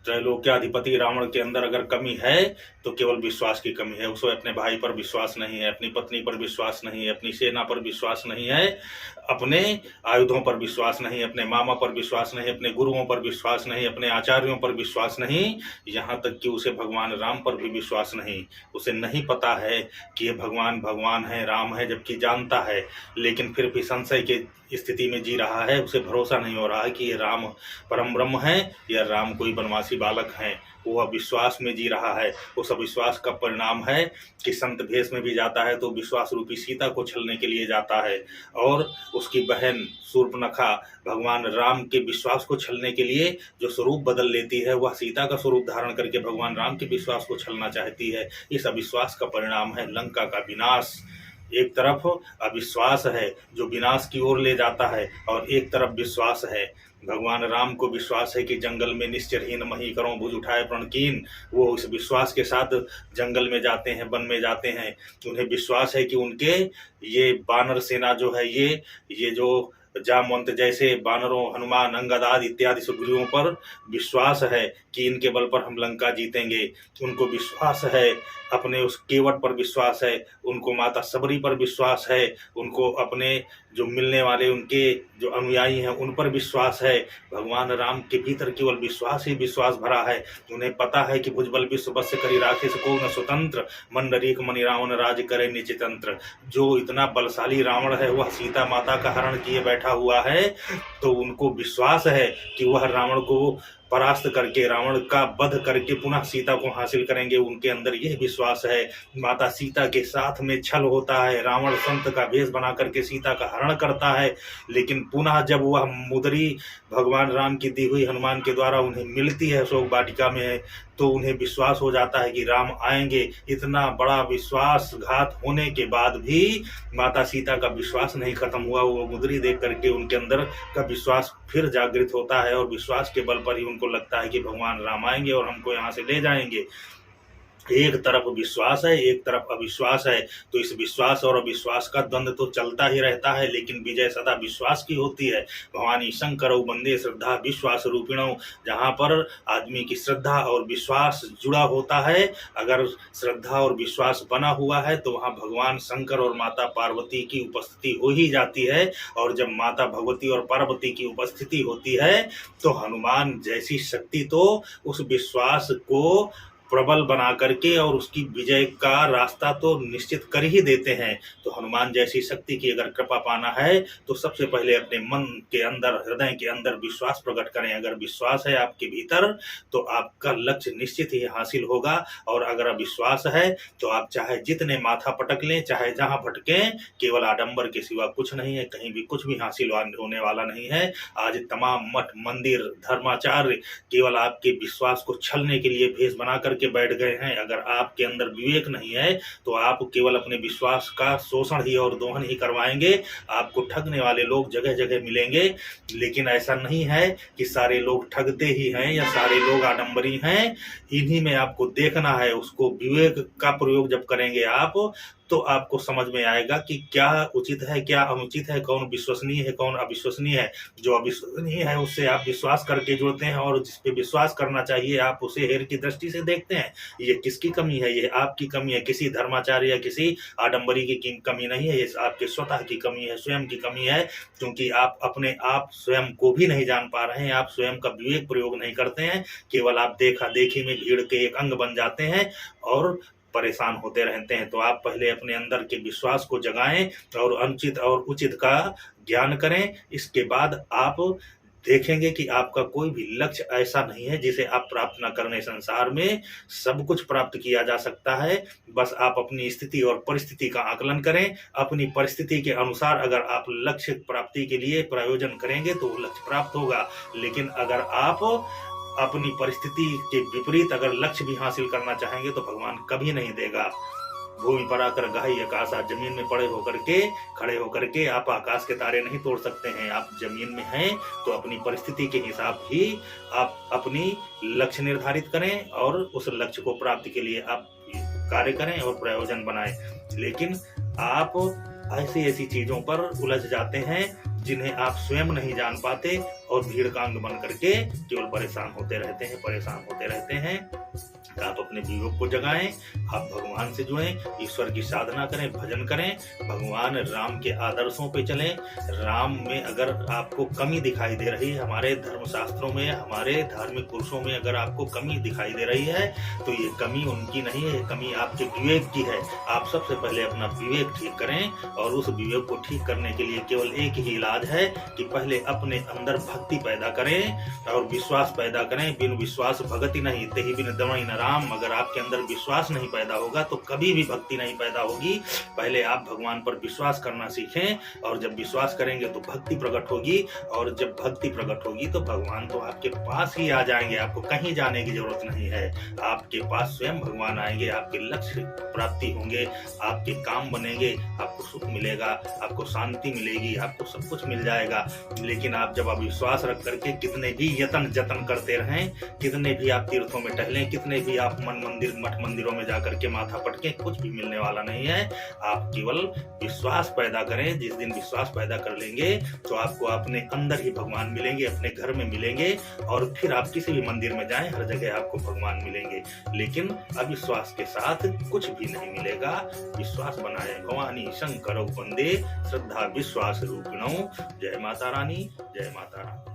त्रैलोक्याधिपति रावण के अंदर अगर कमी है तो केवल विश्वास की कमी है। उसे अपने भाई पर विश्वास नहीं है, अपनी पत्नी पर विश्वास नहीं है, अपनी सेना पर विश्वास नहीं है, अपने आयुधों पर विश्वास नहीं, अपने मामा पर विश्वास नहीं, अपने गुरुओं पर विश्वास नहीं, अपने आचार्यों पर विश्वास नहीं, यहाँ तक कि उसे भगवान राम पर भी विश्वास नहीं। उसे नहीं पता है कि ये भगवान भगवान है, राम है, जबकि जानता है, लेकिन फिर भी संशय के स्थिति में जी रहा है। उसे भरोसा नहीं हो रहा है कि ये राम परम ब्रह्म है या राम कोई बनवासी बालक हैं। वो अविश्वास में जी रहा है। उस अविश्वास का परिणाम है कि संत भेष में भी जाता है तो विश्वास रूपी सीता को छलने के लिए जाता है, और उसकी बहन शूर्पणखा भगवान राम के विश्वास को छलने के लिए जो स्वरूप बदल लेती है, वह सीता का स्वरूप धारण करके भगवान राम के विश्वास को छलना चाहती है। इस अविश्वास का परिणाम है लंका का विनाश। एक तरफ अविश्वास है जो विनाश की ओर ले जाता है, और एक तरफ विश्वास है। भगवान राम को विश्वास है कि जंगल में निश्चरहीन मही करो भुज उठाए प्रणकीन। वो उस विश्वास के साथ जंगल में जाते हैं, वन में जाते हैं। उन्हें विश्वास है कि उनके ये बानर सेना जो है, ये जो जामवंत जैसे बानरों, हनुमान, अंगद आदि इत्यादि सुग्रीवों पर विश्वास है कि इनके बल पर हम लंका जीतेंगे। उनको विश्वास है, अपने उस केवट पर विश्वास है, उनको माता सबरी पर विश्वास है, उनको अपने जो मिलने वाले उनके जो अनुयायी हैं उन पर विश्वास है। भगवान राम के भीतर केवल विश्वास ही विश्वास भरा है। उन्हें पता है कि भुजबल विश्व बस करी राखे को न स्वतंत्र, मंडरीक मणि रावण राज करे निचितंत्र। जो इतना बलशाली रावण है वह सीता माता का हरण किए बैठा हुआ है, तो उनको विश्वास है कि वह रावण को परास्त करके, रावण का वध करके पुनः सीता को हासिल करेंगे। उनके अंदर यह विश्वास है। माता सीता के साथ में छल होता है, रावण संत का भेष बना करके सीता का हरण करता है, लेकिन पुनः जब वह मुदरी भगवान राम की दी हुई हनुमान के द्वारा उन्हें मिलती है, शोक वाटिका में, तो उन्हें विश्वास हो जाता है कि राम आएंगे। इतना बड़ा विश्वासघात होने के बाद भी माता सीता का विश्वास नहीं खत्म हुआ। वो मुदरी देख करके उनके अंदर का विश्वास फिर जागृत होता है, और विश्वास के बल पर ही उनको लगता है कि भगवान राम आएंगे और हमको यहाँ से ले जाएंगे। एक तरफ विश्वास है, एक तरफ अविश्वास है, तो इस विश्वास और अविश्वास का द्वंद्व तो चलता ही रहता है, लेकिन विजय सदा विश्वास की होती है। भवानी शंकर बंदे श्रद्धा विश्वास रूपिणों। जहाँ पर आदमी की श्रद्धा और विश्वास जुड़ा होता है, अगर श्रद्धा और विश्वास बना हुआ है, तो वहाँ भगवान शंकर और माता पार्वती की उपस्थिति हो ही जाती है। और जब माता भगवती और पार्वती की उपस्थिति होती है, तो हनुमान जैसी शक्ति तो उस विश्वास को प्रबल बना करके और उसकी विजय का रास्ता तो निश्चित कर ही देते हैं। तो हनुमान जैसी शक्ति की अगर कृपा पाना है तो सबसे पहले अपने मन के अंदर, हृदय के अंदर विश्वास प्रकट करें। अगर विश्वास है आपके भीतर तो आपका लक्ष्य निश्चित ही हासिल होगा, और अगर अविश्वास है तो आप चाहे जितने माथा पटक लें, चाहे जहां भटकें, केवल आडंबर के सिवा कुछ नहीं है, कहीं भी कुछ भी हासिल होने वाला नहीं है। आज तमाम मठ, मंदिर, धर्माचार्य केवल आपके विश्वास को छलने के लिए भेष बना करके बैठ गए हैं। अगर आपके अंदर विवेक नहीं है तो आप केवल अपने विश्वास का शोषण ही और दोहन ही करवाएंगे। आपको ठगने वाले लोग जगह जगह मिलेंगे, लेकिन ऐसा नहीं है कि सारे लोग ठगते ही हैं या सारे लोग आडंबरी हैं। इन्हीं में आपको देखना है। उसको विवेक का प्रयोग जब करेंगे आप, तो आपको समझ में आएगा कि क्या उचित है, क्या अनुचित है, कौन विश्वसनीय है, कौन अविश्वसनीय है। जो अविश्वसनीय है उससे आप विश्वास करके जुड़ते हैं, और जिस पे विश्वास करना चाहिए आप उसे हेर की दृष्टि से देखते हैं। ये किसकी कमी है? ये आपकी कमी है, किसी धर्माचार्य या किसी आडंबरी की कमी नहीं है। ये आपके स्वतः की कमी है, स्वयं की कमी है, क्योंकि आप अपने आप स्वयं को भी नहीं जान पा रहे हैं। आप स्वयं का विवेक प्रयोग नहीं करते हैं, केवल आप देखा देखी में भीड़ के एक अंग बन जाते हैं और परेशान होते रहते हैं। तो आप पहले अपने अंदर के विश्वास को जगाएं और अनुचित और उचित का ज्ञान करें। इसके बाद आप देखेंगे कि आपका कोई भी लक्ष्य ऐसा नहीं है जिसे आप प्राप्त न करने। संसार में सब कुछ प्राप्त किया जा सकता है, बस आप अपनी स्थिति और परिस्थिति का आकलन करें। अपनी परिस्थिति के अनुसार अगर आप लक्ष्य प्राप्ति के लिए प्रयोजन करेंगे तो वो लक्ष्य प्राप्त होगा। लेकिन अगर आप अपनी परिस्थिति के विपरीत अगर लक्ष्य भी हासिल करना चाहेंगे तो भगवान कभी नहीं देगा। भूमि पर आकर गाही आकाश, जमीन में खड़े होकर के आप आकाश के तारे नहीं तोड़ सकते हैं। आप जमीन में हैं तो अपनी परिस्थिति के हिसाब ही आप अपनी लक्ष्य निर्धारित करें, और उस लक्ष्य को प्राप्ति के लिए आप कार्य करें और प्रयोजन बनाएं। लेकिन आप ऐसी चीजों पर उलझ जाते हैं जिन्हें आप स्वयं नहीं जान पाते और भीड़ का अंग बन करके केवल परेशान होते रहते हैं। आप अपने विवेक को जगाएं, आप भगवान से जुड़ें, ईश्वर की साधना करें, भजन करें, भगवान राम के आदर्शों पे चलें। राम में अगर आपको कमी दिखाई दे रही है, हमारे धर्मशास्त्रों में, हमारे धार्मिक पुरुषों में अगर आपको कमी दिखाई दे रही है, तो ये कमी उनकी नहीं है, कमी आपके विवेक की है। आप सबसे पहले अपना विवेक ठीक करें, और उस विवेक को ठीक करने के लिए केवल एक ही इलाज है कि पहले अपने अंदर भक्ति पैदा करें और विश्वास पैदा करें। बिन विश्वास भगति नहीं, तेहि बिन दमई न राम। अगर आपके अंदर विश्वास नहीं पैदा होगा तो कभी भी भक्ति नहीं पैदा होगी। पहले आप भगवान पर विश्वास करना सीखें, और जब विश्वास करेंगे तो भक्ति प्रकट होगी, और जब भक्ति प्रकट होगी तो भगवान तो आपके पास ही आ जाएंगे। आपको कहीं जाने की जरूरत नहीं है, आपके पास स्वयं भगवान आएंगे, आपके लक्ष्य प्राप्ति होंगे, आपके काम बनेंगे, आपको सुख मिलेगा, आपको शांति मिलेगी, आपको सब कुछ मिल जाएगा। लेकिन आप जब अविश्वास रख करके कितने भी यत्न जतन करते रहें, कितने भी आप तीर्थों में टहलें, कितने भी आप मठ मंदिरों में जाकर के माथा पटके, कुछ भी मिलने वाला नहीं है। आप केवल विश्वास पैदा करें। जिस दिन विश्वास पैदा कर लेंगे तो आपको अपने अंदर ही भगवान मिलेंगे, अपने घर में मिलेंगे, और फिर आप किसी भी मंदिर में जाएं, हर जगह आपको भगवान मिलेंगे। लेकिन अविश्वास के साथ कुछ भी नहीं मिलेगा। विश्वास बनाए भवानी शंकर वंदे, श्रद्धा विश्वास रूपिणौ। जय माता रानी, जय माता रानी।